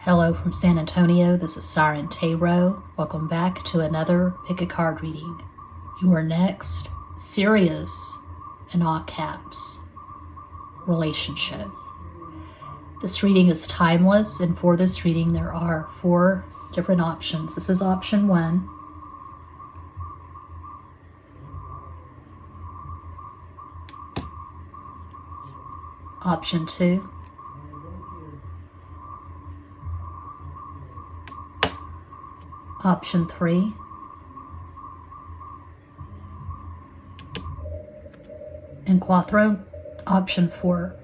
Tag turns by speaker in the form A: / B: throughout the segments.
A: Hello from San Antonio, this is Siren Tarot. Welcome back to another pick a card reading. You are next, serious, in all caps, relationship. This reading is timeless, and for this reading there are 4 different options. This is option 1. Option 2. Option 3. And Quattro, option 4.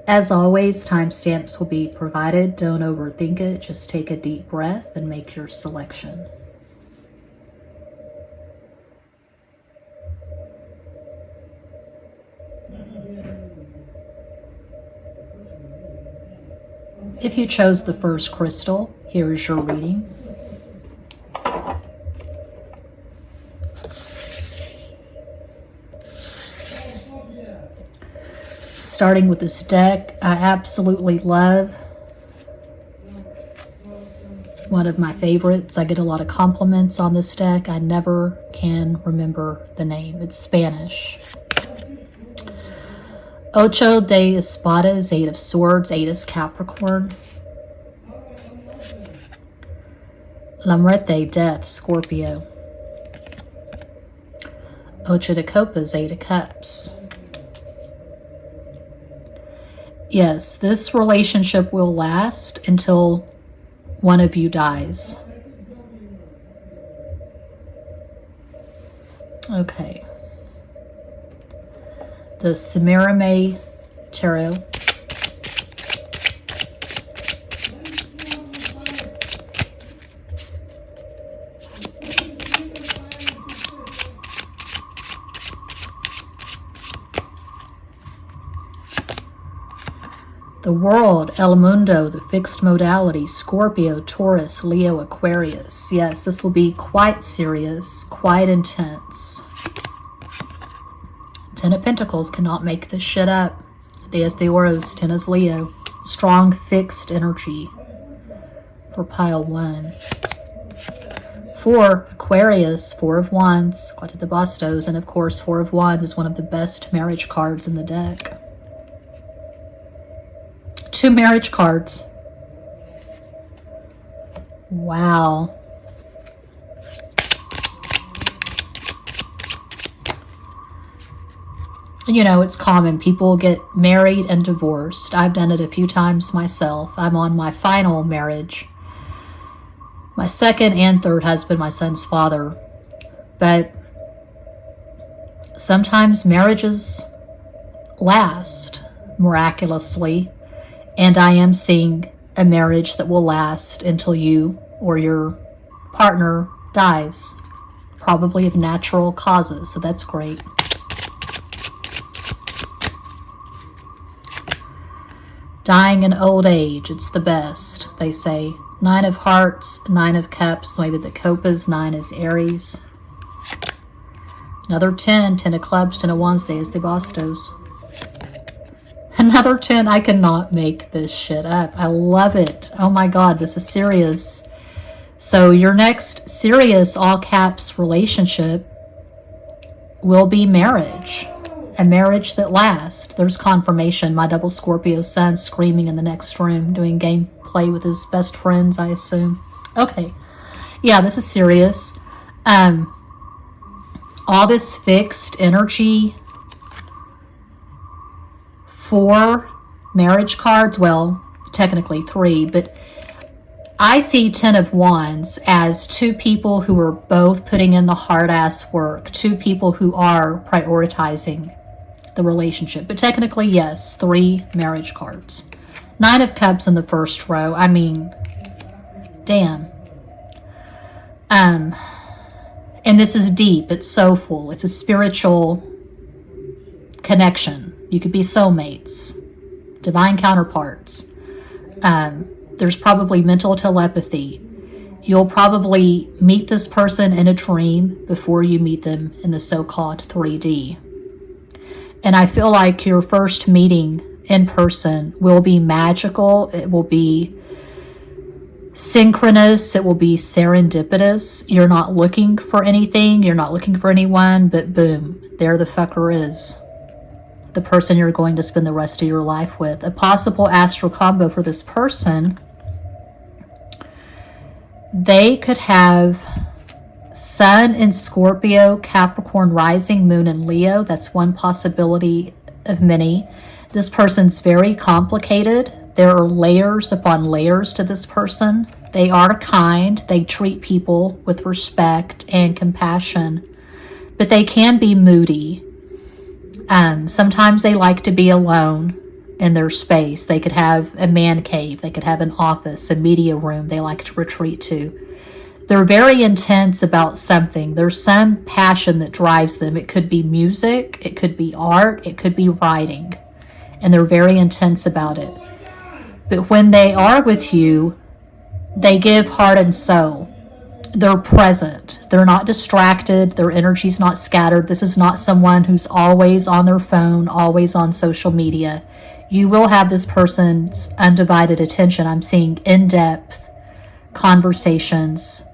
A: As always, timestamps will be provided. Don't overthink it. Just take a deep breath and make your selection. If you chose the first crystal, here is your reading. Starting with this deck, I absolutely love. One of my favorites. I get a lot of compliments on this deck. I never can remember the name. It's Spanish. Ocho de Espadas, 8 of Swords, 8 is Capricorn. La Muerte, Death, Scorpio. Ocho de Copas, 8 of Cups. Yes, this relationship will last until one of you dies. Okay. The Siren Tarot. The World, El Mundo, the Fixed Modality, Scorpio, Taurus, Leo, Aquarius. Yes, this will be quite serious, quite intense. 10 of Pentacles, cannot make this shit up. Diez de Oros, 10 is Leo. Strong fixed energy for pile 1. 4, Aquarius, 4 of Wands, Cuatro de Bastos, and of course 4 of Wands is one of the best marriage cards in the deck. 2 marriage cards. Wow. You know, it's common. People get married and divorced. I've done it a few times myself. I'm on my final marriage. My second and third husband, my son's father. But sometimes marriages last miraculously. And I am seeing a marriage that will last until you or your partner dies. Probably of natural causes, so that's great. Dying in old age, it's the best, they say. 9 of Hearts, 9 of Cups, maybe the Copas, 9 is Aries. Another 10, 10 of Clubs, 10 of Wands, Diez de Bastos. Another 10, I cannot make this shit up. I love it. Oh my God, this is serious. So your next serious, all caps relationship will be marriage. A marriage that lasts. There's confirmation. My double Scorpio son screaming in the next room, doing gameplay with his best friends, I assume. Okay. Yeah, this is serious. All this fixed energy, 4 marriage cards, well, technically 3, but I see 10 of Wands as 2 people who are both putting in the hard-ass work, 2 people who are prioritizing the relationship. But technically, yes, 3 marriage cards. 9 of Cups in the first row. I mean, damn. And this is deep. It's soulful. It's a spiritual connection. You could be soulmates, divine counterparts. There's probably mental telepathy. You'll probably meet this person in a dream before you meet them in the so-called 3D. And I feel like your first meeting in person will be magical. It will be synchronous. It will be serendipitous. You're not looking for anything. You're not looking for anyone, but boom, there the fucker is. The person you're going to spend the rest of your life with. A possible astral combo for this person. They could have Sun in Scorpio, Capricorn rising, Moon in Leo. That's one possibility of many. This person's very complicated. There are layers upon layers to this person. They are kind. They treat people with respect and compassion. But they can be moody. Sometimes they like to be alone in their space. They could have a man cave. They could have an office, a media room they like to retreat to. They're very intense about something. There's some passion that drives them. It could be music. It could be art. It could be writing. And they're very intense about it. But when they are with you, they give heart and soul. They're present. They're not distracted. Their energy's not scattered. This is not someone who's always on their phone, always on social media. You will have this person's undivided attention. I'm seeing in-depth conversations.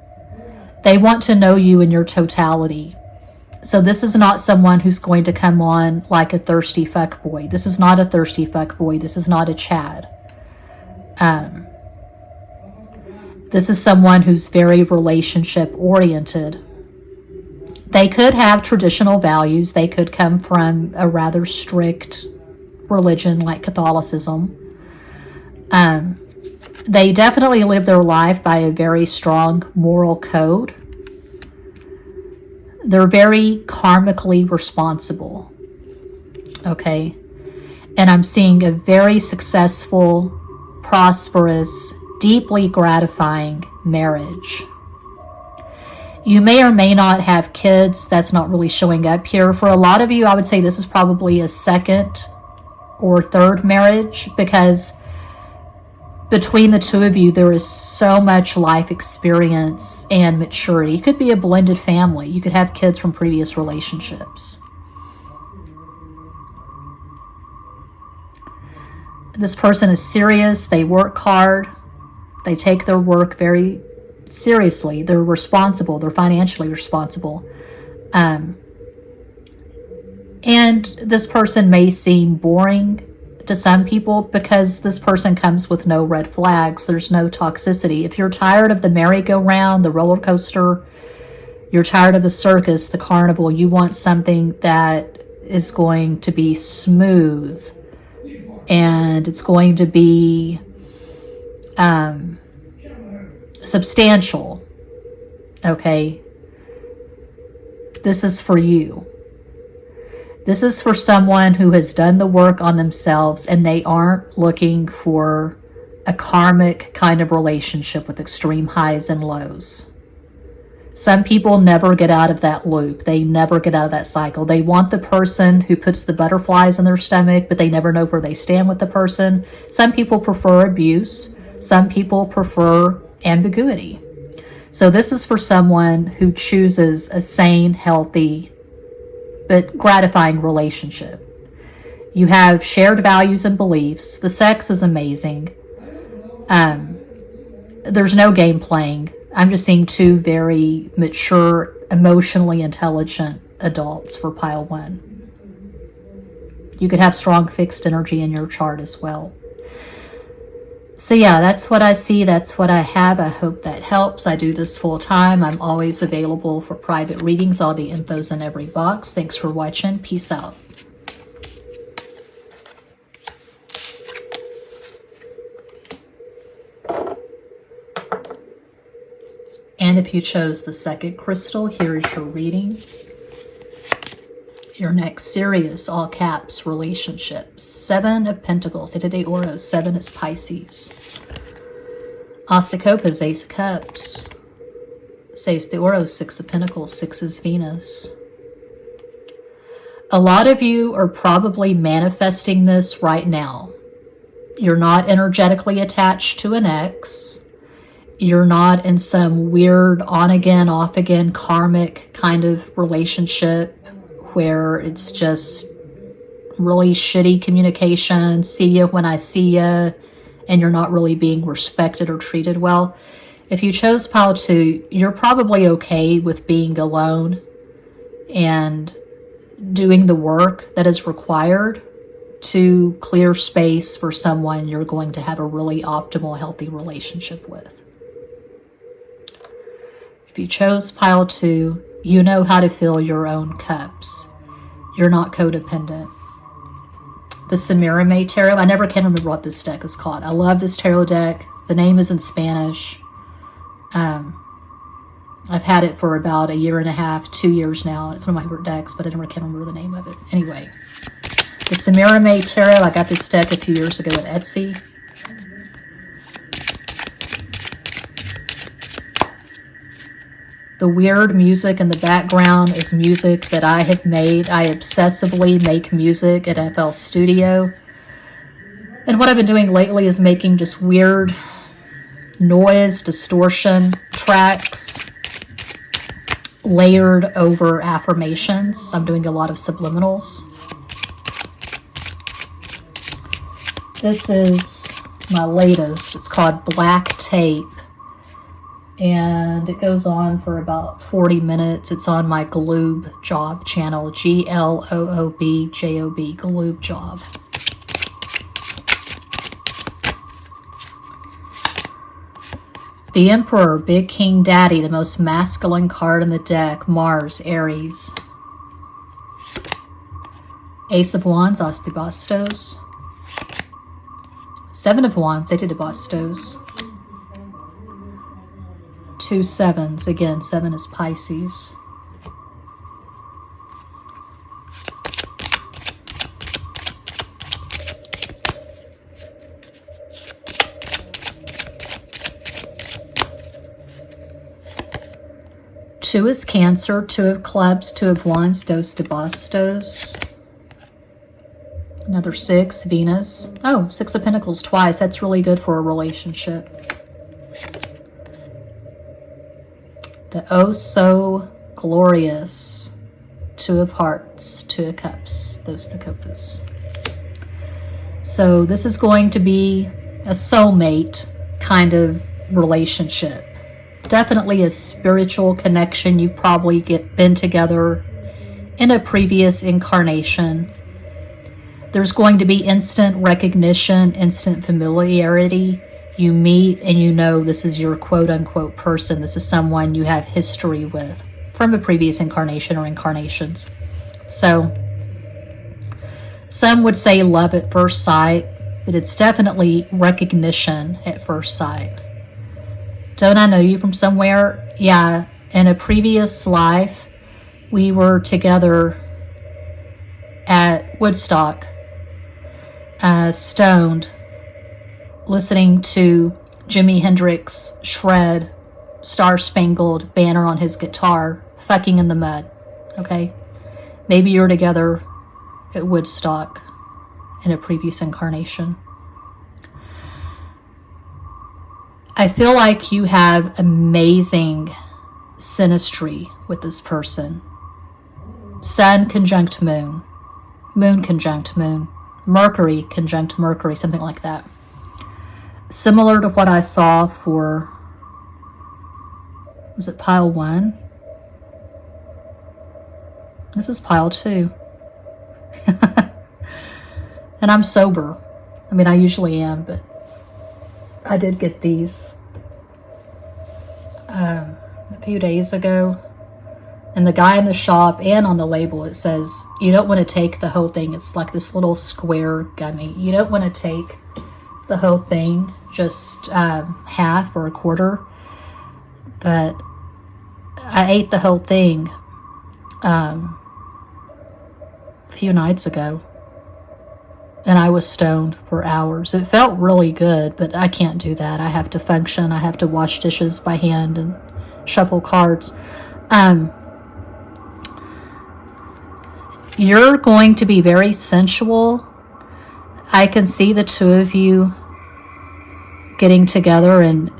A: They want to know you in your totality. So this is not someone who's going to come on like a thirsty fuckboy. This is not a thirsty fuckboy. This is not a Chad. This is someone who's very relationship oriented. They could have traditional values. They could come from a rather strict religion like Catholicism. They definitely live their life by a very strong moral code. They're very karmically responsible. Okay? And I'm seeing a very successful, prosperous, deeply gratifying marriage. You may or may not have kids. That's not really showing up here. For a lot of you, I would say this is probably a second or third marriage, because between the two of you, there is so much life experience and maturity. It could be a blended family. You could have kids from previous relationships. This person is serious. They work hard. They take their work very seriously. They're responsible. They're financially responsible. And this person may seem boring to some people because this person comes with no red flags. There's no toxicity. If you're tired of the merry-go-round, the roller coaster, you're tired of the circus, the carnival, you want something that is going to be smooth and it's going to be substantial. Okay? This is for you. This is for someone who has done the work on themselves and they aren't looking for a karmic kind of relationship with extreme highs and lows. Some people never get out of that loop. They never get out of that cycle. They want the person who puts the butterflies in their stomach, but they never know where they stand with the person. Some people prefer abuse. Some people prefer ambiguity. So this is for someone who chooses a sane, healthy, but gratifying relationship. You have shared values and beliefs. The sex is amazing. There's no game playing. I'm just seeing two very mature, emotionally intelligent adults for pile one. You could have strong fixed energy in your chart as well. So yeah, that's what I see. That's what I have. I hope that helps. I do this full time. I'm always available for private readings. All the info's in every box. Thanks for watching. Peace out. And if you chose the second crystal, here's your reading. Your next serious, all caps, relationship. 7 of Pentacles. Siete de Oros. 7 is Pisces. As de Copas, Ace of Cups. 6 de Oros, 6 of Pentacles. 6 is Venus. A lot of you are probably manifesting this right now. You're not energetically attached to an ex. You're not in some weird on-again, off-again karmic kind of relationship where it's just really shitty communication, see you when I see you, and you're not really being respected or treated well. If you chose pile 2, you're probably okay with being alone and doing the work that is required to clear space for someone you're going to have a really optimal, healthy relationship with. If you chose pile 2, you know how to fill your own cups. You're not codependent. The Siren Tarot, I never can remember what this deck is called. I love this tarot deck. The name is in Spanish. I've had it for about 1.5 2 years now. It's one of my favorite decks, but I never can remember the name of it. Anyway, the Siren Tarot, I got this deck a few years ago at Etsy. The weird music in the background is music that I have made. I obsessively make music at FL Studio. And what I've been doing lately is making just weird noise, distortion tracks layered over affirmations. I'm doing a lot of subliminals. This is my latest. It's called Black Tape. And it goes on for about 40 minutes. It's on my Gloob Job channel, GLOOBJOB, Gloob Job. The Emperor, Big King Daddy, the most masculine card in the deck, Mars, Aries. Ace of Wands, As de Bastos. 7 of Wands, Eight de Bastos. 2 sevens, again, 7 is Pisces. Two is Cancer, 2 of Clubs, 2 of Wands, Dos de Bastos. Another 6, Venus. Oh, 6 of Pentacles twice. That's really good for a relationship. The Oh So Glorious, 2 of Hearts, 2 of Cups, Dos de Copas. So this is going to be a soulmate kind of relationship. Definitely a spiritual connection. You've probably been together in a previous incarnation. There's going to be instant recognition, instant familiarity. You meet and you know this is your quote-unquote person. This is someone you have history with from a previous incarnation or incarnations. So some would say love at first sight, but it's definitely recognition at first sight. Don't I know you from somewhere? Yeah, in a previous life, we were together at Woodstock, stoned, listening to Jimi Hendrix shred Star Spangled Banner on his guitar, fucking in the mud, okay? Maybe you're together at Woodstock in a previous incarnation. I feel like you have amazing synastry with this person. Sun conjunct Moon, Moon conjunct Moon, Mercury conjunct Mercury, something like that. Similar to what I saw for, was it pile 1? This is pile 2. And I'm sober. I mean, I usually am, but I did get these a few days ago. And the guy in the shop and on the label, it says, you don't want to take the whole thing. It's like this little square gummy. You don't want to take the whole thing, just half or a quarter. But I ate the whole thing a few nights ago, and I was stoned for hours. It felt really good, but I can't do that. I have to function. I have to wash dishes by hand and shuffle cards. You're going to be very sensual. I can see the two of you getting together and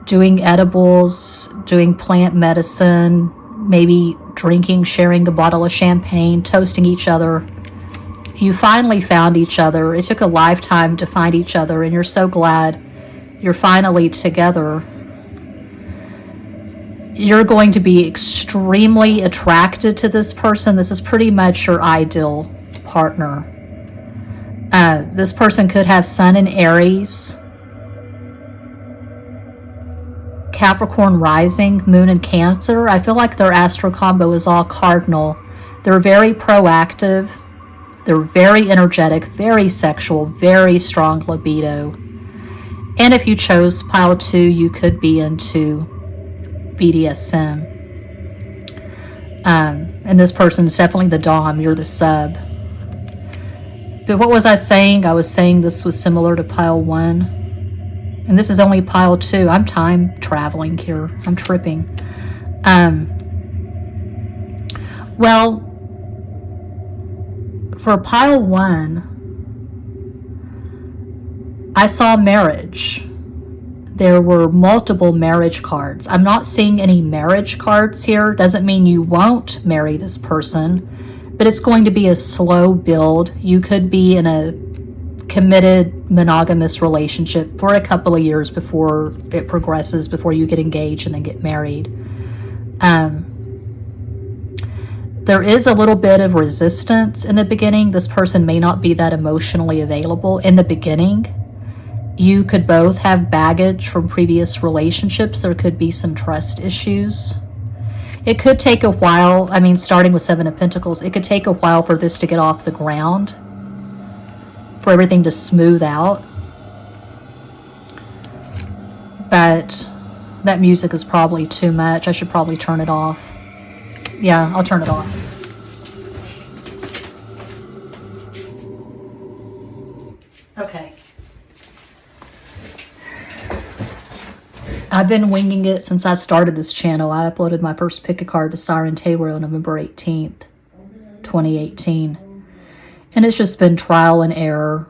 A: doing edibles, doing plant medicine, maybe drinking, sharing a bottle of champagne, toasting each other. You finally found each other. It took a lifetime to find each other, and you're so glad you're finally together. You're going to be extremely attracted to this person. This is pretty much your ideal partner. This person could have Sun in Aries, Capricorn rising, Moon in Cancer. I feel like their astro combo is all cardinal. They're very proactive. They're very energetic, very sexual, very strong libido. And if you chose pile 2, you could be into BDSM. And this person's definitely the dom, you're the sub. But what was I saying? I was saying this was similar to pile 1. And this is only pile 2. I'm time traveling here. I'm tripping. Well, for pile 1, I saw marriage. There were multiple marriage cards. I'm not seeing any marriage cards here. Doesn't mean you won't marry this person, but it's going to be a slow build. You could be in a committed monogamous relationship for a couple of years before it progresses, before you get engaged and then get married. There is a little bit of resistance in the beginning. This person may not be that emotionally available in the beginning. You could both have baggage from previous relationships. There could be some trust issues. It could take a while. I mean, starting with 7 of Pentacles, it could take a while for this to get off the ground, for everything to smooth out. But that music is probably too much. I should probably turn it off. Yeah, I'll turn it off. Okay. I've been winging it since I started this channel. I uploaded my first pick a card to Siren on November 18th, 2018. And it's just been trial and error.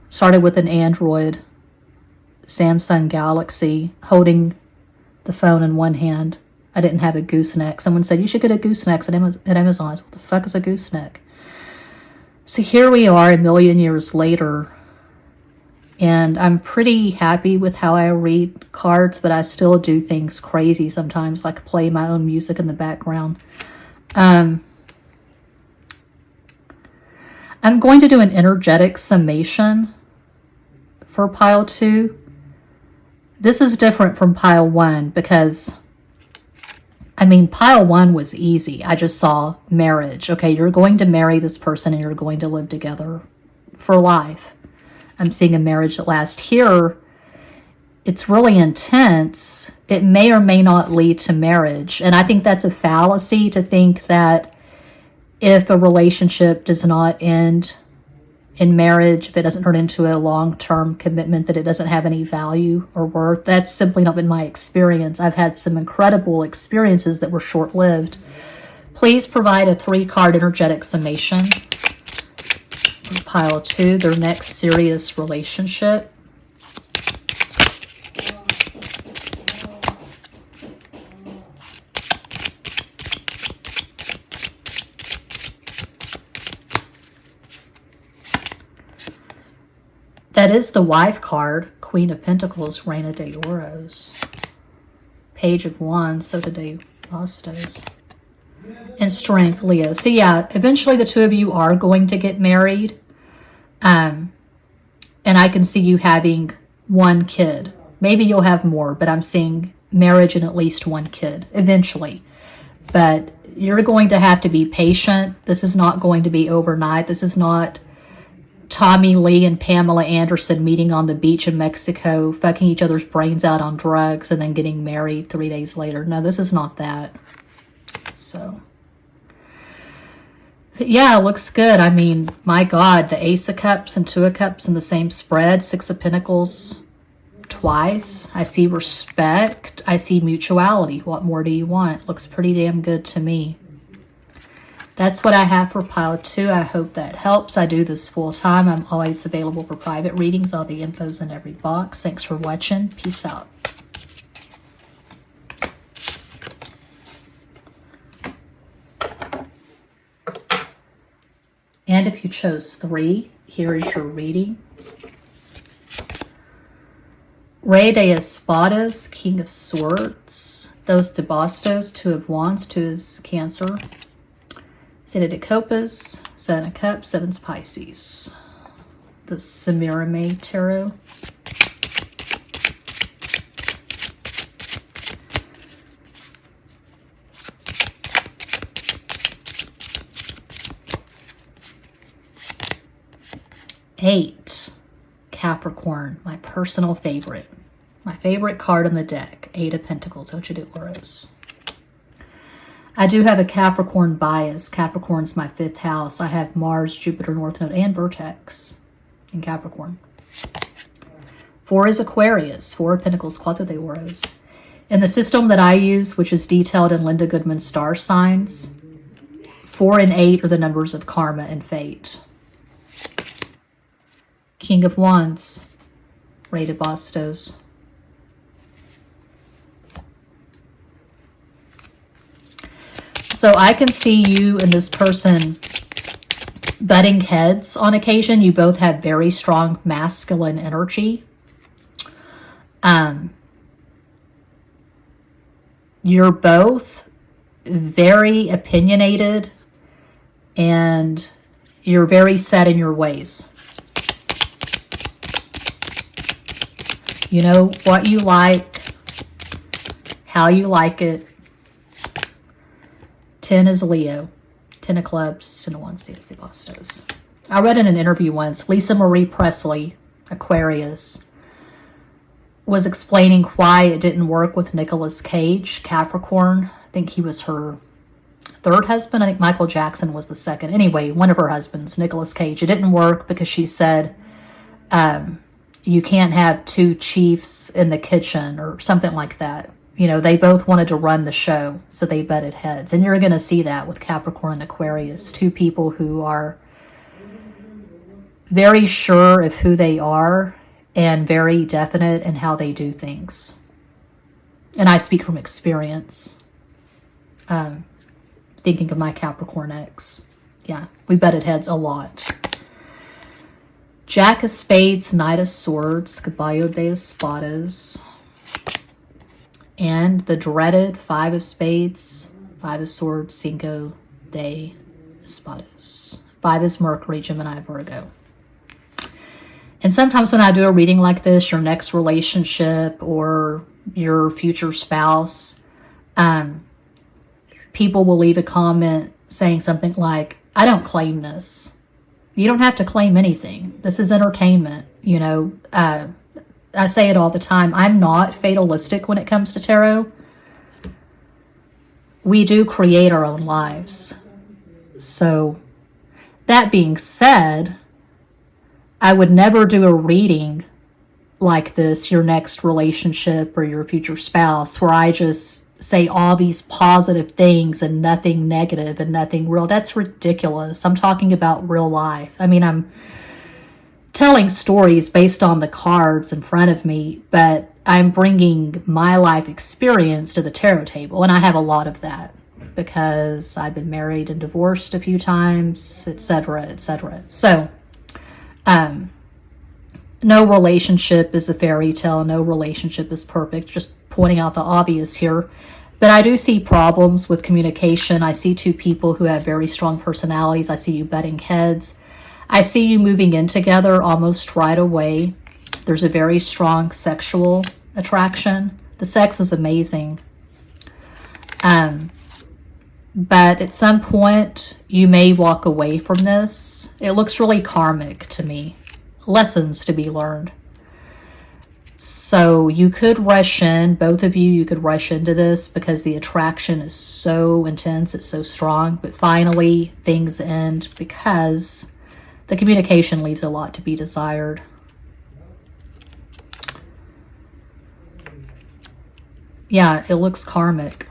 A: Started with an Android, Samsung Galaxy, holding the phone in one hand. I didn't have a gooseneck. Someone said, you should get a gooseneck at Amazon. I said, what the fuck is a gooseneck? So here we are a million years later. And I'm pretty happy with how I read cards, but I still do things crazy sometimes, like play my own music in the background. I'm going to do an energetic summation for pile 2. This is different from pile 1 because, I mean, pile 1 was easy. I just saw marriage. Okay, you're going to marry this person and you're going to live together for life. I'm seeing a marriage that lasts. Here, it's really intense. It may or may not lead to marriage. And I think that's a fallacy to think that if a relationship does not end in marriage, if it doesn't turn into a long-term commitment, that it doesn't have any value or worth. That's simply not been my experience. I've had some incredible experiences that were short-lived. Please provide a 3-card energetic summation. Pile 2, their next serious relationship. That is the wife card, Queen of Pentacles, Reina de Oros. Page of Wands, Sota de Bastos. And Strength, Leo. So yeah, eventually the two of you are going to get married. And I can see you having 1 kid. Maybe you'll have more, but I'm seeing marriage and at least 1 kid eventually. But you're going to have to be patient. This is not going to be overnight. This is not Tommy Lee and Pamela Anderson meeting on the beach in Mexico, fucking each other's brains out on drugs and then getting married 3 days later. No, this is not that. So, yeah, it looks good. I mean, my God, the Ace of Cups and 2 of Cups in the same spread. 6 of Pentacles twice. I see respect. I see mutuality. What more do you want? Looks pretty damn good to me. That's what I have for pile 2. I hope that helps. I do this full time. I'm always available for private readings. All the info's in every box. Thanks for watching. Peace out. And if you chose 3, here is your reading. Rey de Espadas, King of Swords. Dos de Bastos, 2 of Wands, 2 is Cancer. 7 de Copas, 7 of Cups, 7 is Pisces. The Siren Tarot. Eight, Capricorn, my personal favorite. My favorite card in the deck, 8 of Pentacles, Ocho de Oros. I do have a Capricorn bias. Capricorn's my 5th house. I have Mars, Jupiter, North Node, and Vertex in Capricorn. 4 is Aquarius, 4 of Pentacles, Cuatro de Oros. In the system that I use, which is detailed in Linda Goodman's star signs, 4 and 8 are the numbers of karma and fate. King of Wands, Rey de Bastos. So I can see you and this person butting heads on occasion. You both have very strong masculine energy. You're both very opinionated and you're very set in your ways. You know what you like, how you like it. 10 is Leo. 10 of Clubs, 10 of Wands, 10 de Bastos. I read in an interview once, Lisa Marie Presley, Aquarius, was explaining why it didn't work with Nicolas Cage, Capricorn. I think he was her 3rd husband. I think Michael Jackson was the 2nd. Anyway, one of her husbands, Nicolas Cage. It didn't work because she said, you can't have 2 chiefs in the kitchen or something like that. You know, they both wanted to run the show, so they butted heads. And you're going to see that with Capricorn and Aquarius. 2 people who are very sure of who they are and very definite in how they do things. And I speak from experience. Thinking of my Capricorn ex. Yeah, we butted heads a lot. Jack of Spades, Knight of Swords, Caballo de Espadas. And the dreaded 5 of Spades, 5 of Swords, Cinco de Espadas. 5 is Mercury, Gemini, Virgo. And sometimes when I do a reading like this, your next relationship or your future spouse, people will leave a comment saying something like, I don't claim this. You don't have to claim anything. This is entertainment. You know, I say it all the time. I'm not fatalistic when it comes to tarot. We do create our own lives. So that being said, I would never do a reading like this, your next relationship or your future spouse, where I just say all these positive things and nothing negative and nothing real. That's ridiculous. I'm talking about real life. I mean, I'm telling stories based on the cards in front of me, but I'm bringing my life experience to the tarot table. And I have a lot of that because I've been married and divorced a few times, etc., etc. So, no relationship is a fairy tale. No relationship is perfect. Just pointing out the obvious here. But I do see problems with communication. I see 2 people who have very strong personalities. I see you butting heads. I see you moving in together almost right away. There's a very strong sexual attraction. The sex is amazing. But at some point, you may walk away from this. It looks really karmic to me. Lessons to be learned. So you could rush in, both of you, you could rush into this because the attraction is so intense, it's so strong. But finally, things end because the communication leaves a lot to be desired. Yeah, it looks karmic.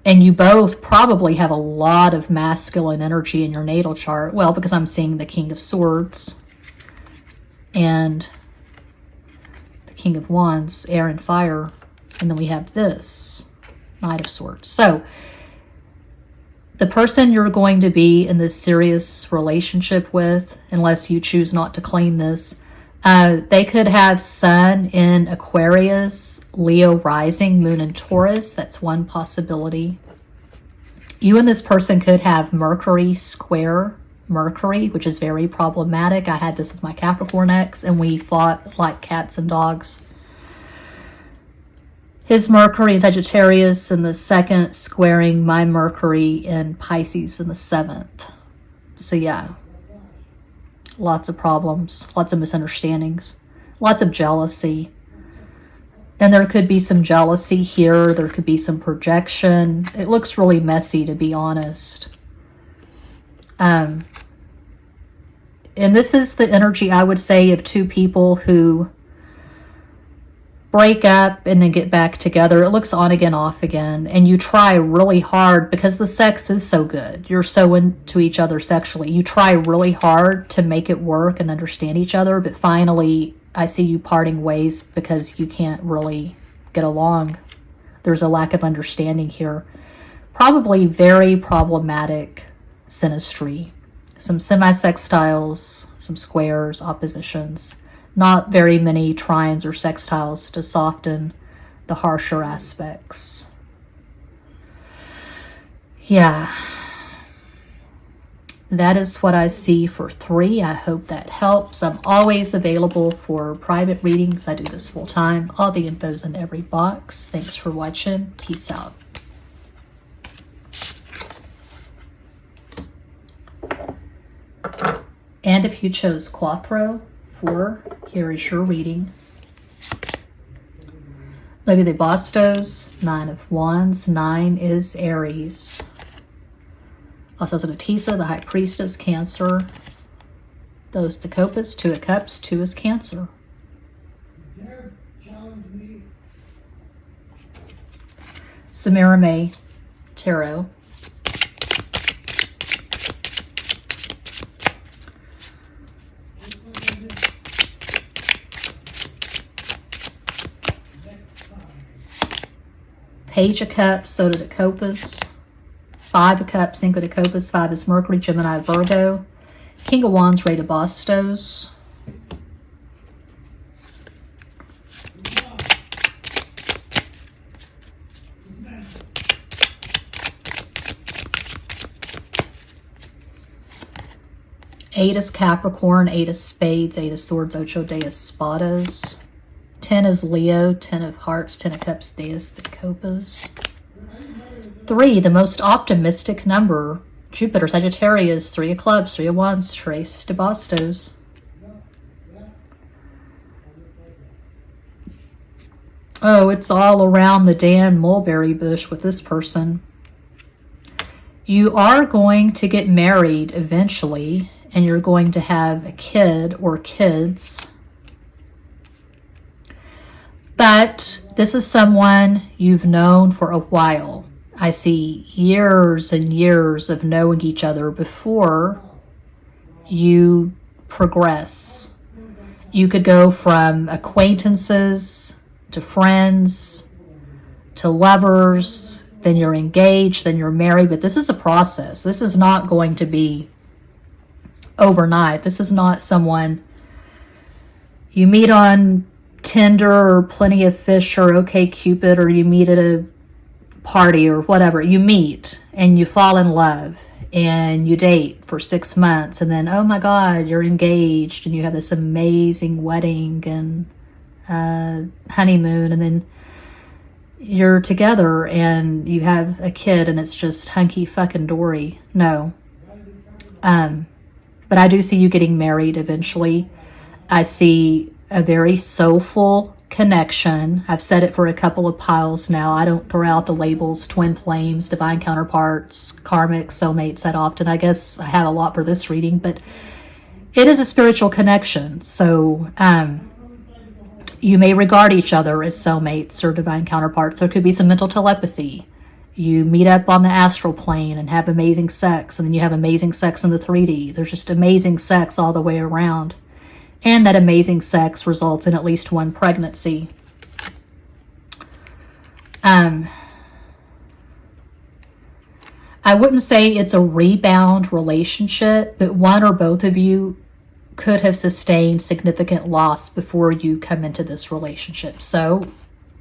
A: And you both probably have a lot of masculine energy in your natal chart. Well, because I'm seeing the King of Swords and the King of Wands, air and fire. And then we have this, Knight of Swords. So The person you're going to be in this serious relationship with, unless you choose not to claim this, they could have Sun in Aquarius, Leo rising, Moon in Taurus. That's one possibility. You and this person could have Mercury square Mercury, which is very problematic. I had this with my Capricorn ex, and we fought like cats and dogs. His Mercury in Sagittarius in the 2nd, squaring my Mercury in Pisces in the 7th. So yeah, lots of problems, lots of misunderstandings, lots of jealousy. And there could be some jealousy here. There could be some projection. It looks really messy, to be honest. And this is the energy, I would say, of two people who break up and then get back together. It looks on again, off again. And you try really hard because the sex is so good. You're so into each other sexually. You try really hard to make it work and understand each other. But finally, I see you parting ways because you can't really get along. There's a lack of understanding here. Probably very problematic synastry. Some semi-sextiles, some squares, oppositions. Not very many trines or sextiles to soften the harsher aspects. Yeah. That is what I see for 3. I hope that helps. I'm always available for private readings. I do this full time. All the info's in every box. Thanks for watching. Peace out. And if you chose Quattro, 4, here is your reading. Maybe the Bastos, 9 of Wands. 9 is Aries. Also Notisa, the High Priestess, Cancer. Those the Copas, 2 of Cups, 2 is Cancer. Samira May, Tarot. Page of Cups, Soda de Copas. 5 of Cups, Cinco de Copas. 5 is Mercury, Gemini, Virgo. King of Wands, Rey de Bastos. Eight is Capricorn, 8 is Spades, 8 is Swords, 8 de Espadas. 10 is Leo, 10 of Hearts, 10 of Cups, Deus de Copas. 3, the most optimistic number, Jupiter, Sagittarius, 3 of Clubs, 3 of Wands, Tres de Bastos. Oh, it's all around the damn mulberry bush with this person. You are going to get married eventually, and you're going to have a kid or kids. But this is someone you've known for a while. I see years and years of knowing each other before you progress. You could go from acquaintances to friends to lovers, then you're engaged, then you're married. But this is a process. This is not going to be overnight. This is not someone you meet on Tinder or Plenty of Fish or OkCupid, or you meet at a party or whatever. You meet and you fall in love and you date for 6 months, and then, oh my God, you're engaged and you have this amazing wedding and honeymoon, and then you're together and you have a kid and it's just hunky fucking dory. No. But I do see you getting married eventually. I see a very soulful connection. I've said it for a couple of piles now. I don't throw out the labels twin flames, divine counterparts, karmic, soulmates that often. I guess I have a lot for this reading, but it is a spiritual connection. So you may regard each other as soulmates or divine counterparts. There could be some mental telepathy. You meet up on the astral plane and have amazing sex, and then you have amazing sex in the 3D. There's just amazing sex all the way around. And that amazing sex results in at least one pregnancy. I I wouldn't say it's a rebound relationship, but one or both of you could have sustained significant loss before you come into this relationship. So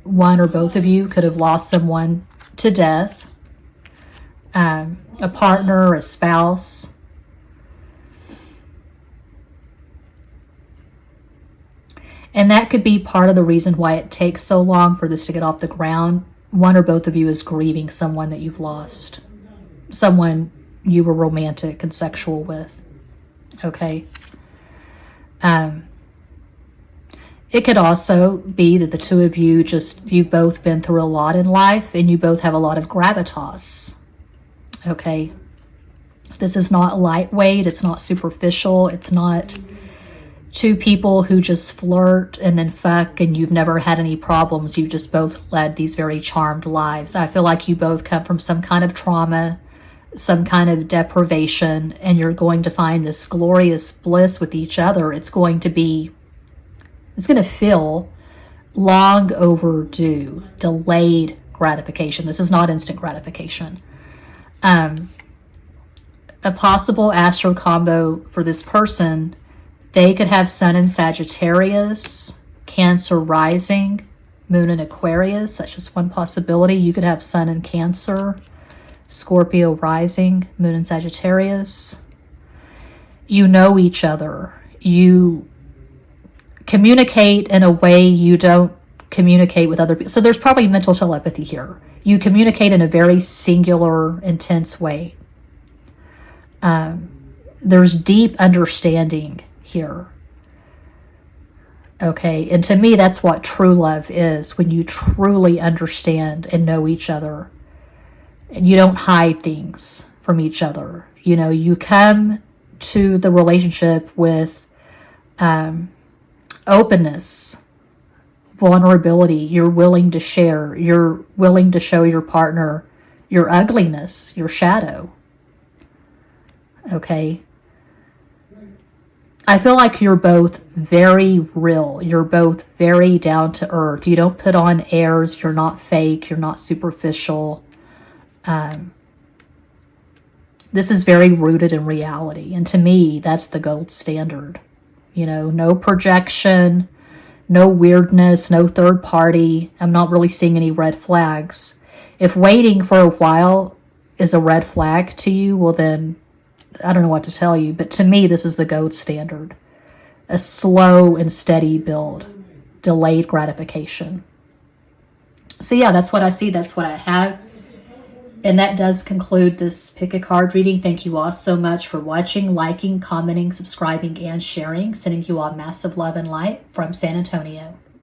A: one or both of you could have lost someone to death, a partner, a spouse. And that could be part of the reason why it takes so long for this to get off the ground. One or both of you is grieving someone that you've lost, someone you were romantic and sexual with. Okay. It could also be that the two of you you've both been through a lot in life and you both have a lot of gravitas. Okay. This is not lightweight. It's not superficial. It's not two people who just flirt and then fuck and you've never had any problems. You've just both led these very charmed lives. I feel like you both come from some kind of trauma, some kind of deprivation, and you're going to find this glorious bliss with each other. It's going to feel long overdue, delayed gratification. This is not instant gratification. A possible astro combo for this person, they could have Sun in Sagittarius, Cancer rising, Moon in Aquarius. That's just one possibility. You could have Sun in Cancer, Scorpio rising, Moon in Sagittarius. You know each other. You communicate in a way you don't communicate with other people. So there's probably mental telepathy here. You communicate in a very singular, intense way. There's deep understanding here. Okay, and to me, that's what true love is, when you truly understand and know each other. And you don't hide things from each other. You know, you come to the relationship with openness, vulnerability. You're willing to share. You're willing to show your partner your ugliness, your shadow. Okay? I feel like you're both very real. You're both very down to earth. You don't put on airs. You're not fake. You're not superficial. This is very rooted in reality. And to me, that's the gold standard. You know, no projection, no weirdness, no third party. I'm not really seeing any red flags. If waiting for a while is a red flag to you, well then, I don't know what to tell you. But to me, this is the gold standard. A slow and steady build. Delayed gratification. So yeah, that's what I see. That's what I have. And that does conclude this pick a card reading. Thank you all so much for watching, liking, commenting, subscribing, and sharing. Sending you all massive love and light from San Antonio.